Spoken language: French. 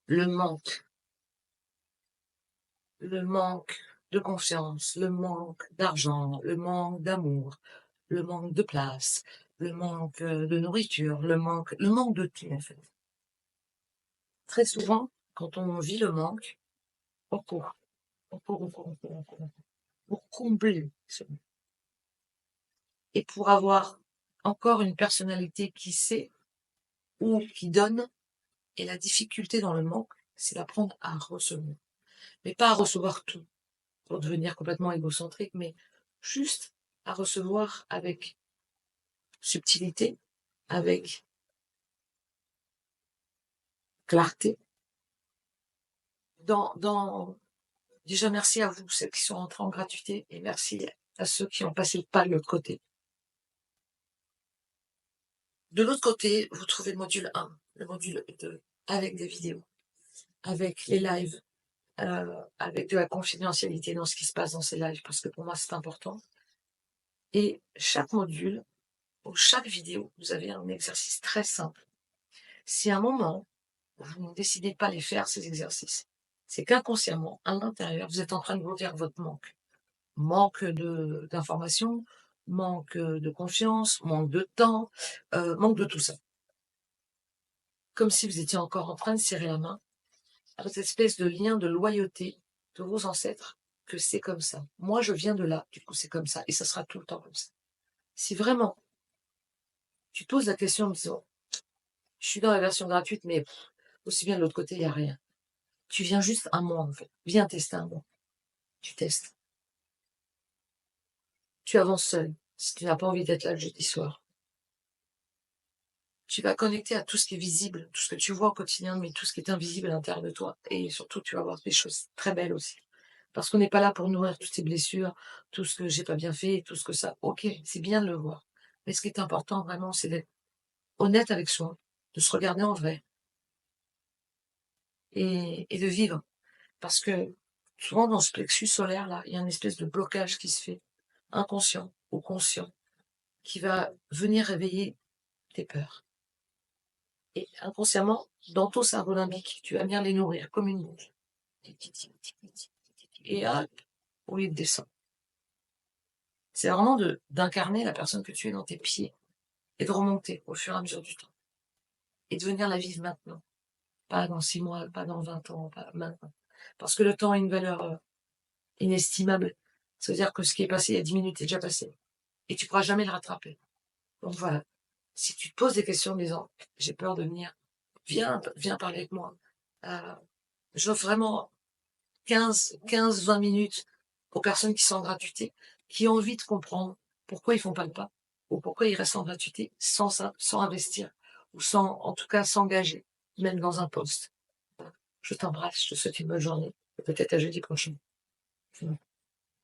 le manque de confiance, le manque d'argent, le manque d'amour, le manque de place, le manque, de nourriture, le manque de tout, en fait. Très souvent, quand on vit le manque, on court, on court, on court, on court, on court, on court, pour combler ce manque et pour avoir encore une personnalité qui sait ou qui donne. Et la difficulté dans le manque, c'est d'apprendre à recevoir. Mais pas à recevoir tout, pour devenir complètement égocentrique, mais juste à recevoir avec subtilité, avec clarté. Déjà, merci à vous, celles qui sont rentrées en gratuité, et merci à ceux qui ont passé le pas de l'autre côté. De l'autre côté, vous trouvez le module 1, le module 2, avec des vidéos, avec les lives, avec de la confidentialité dans ce qui se passe dans ces lives, parce que pour moi, c'est important. Et chaque module, pour chaque vidéo, vous avez un exercice très simple. Si à un moment, vous ne décidez pas les faire, ces exercices, c'est qu'inconsciemment, à l'intérieur, vous êtes en train de vous dire votre manque. Manque d'informations, manque de confiance, manque de temps, manque de tout ça. Comme si vous étiez encore en train de serrer la main à cette espèce de lien de loyauté de vos ancêtres, que c'est comme ça. Moi, je viens de là, du coup, c'est comme ça, et ça sera tout le temps comme ça. Si vraiment, tu te poses la question en me disant, je suis dans la version gratuite, mais aussi bien de l'autre côté, il n'y a rien. Tu viens juste un mois, en fait. Viens tester un mois. Tu testes. Tu avances seul, si tu n'as pas envie d'être là le jeudi soir. Tu vas connecter à tout ce qui est visible, tout ce que tu vois au quotidien, mais tout ce qui est invisible à l'intérieur de toi. Et surtout, tu vas voir des choses très belles aussi. Parce qu'on n'est pas là pour nourrir toutes ces blessures, tout ce que j'ai pas bien fait, tout ce que ça. Ok, c'est bien de le voir. Mais ce qui est important vraiment, c'est d'être honnête avec soi, de se regarder en vrai et de vivre. Parce que souvent dans ce plexus solaire-là, il y a une espèce de blocage qui se fait, inconscient ou conscient, qui va venir réveiller tes peurs. Et inconsciemment, dans ton cerveau limbique, tu vas venir les nourrir comme une bouche. Et hop, au lieu de descendre. C'est vraiment d'incarner la personne que tu es dans tes pieds et de remonter au fur et à mesure du temps. Et de venir la vivre maintenant. Pas dans 6 mois, pas dans 20 ans, pas maintenant. Parce que le temps a une valeur inestimable. Ça veut dire que ce qui est passé il y a 10 minutes est déjà passé. Et tu pourras jamais le rattraper. Donc voilà. Si tu te poses des questions en disant, j'ai peur de venir, viens parler avec moi. J'offre vraiment 20 minutes aux personnes qui sont en gratuité, qui ont envie de comprendre pourquoi ils font pas le pas, ou pourquoi ils restent en gratuité sans investir, ou sans, en tout cas, s'engager, même dans un poste. Je t'embrasse, je te souhaite une bonne journée, et peut-être à jeudi prochain.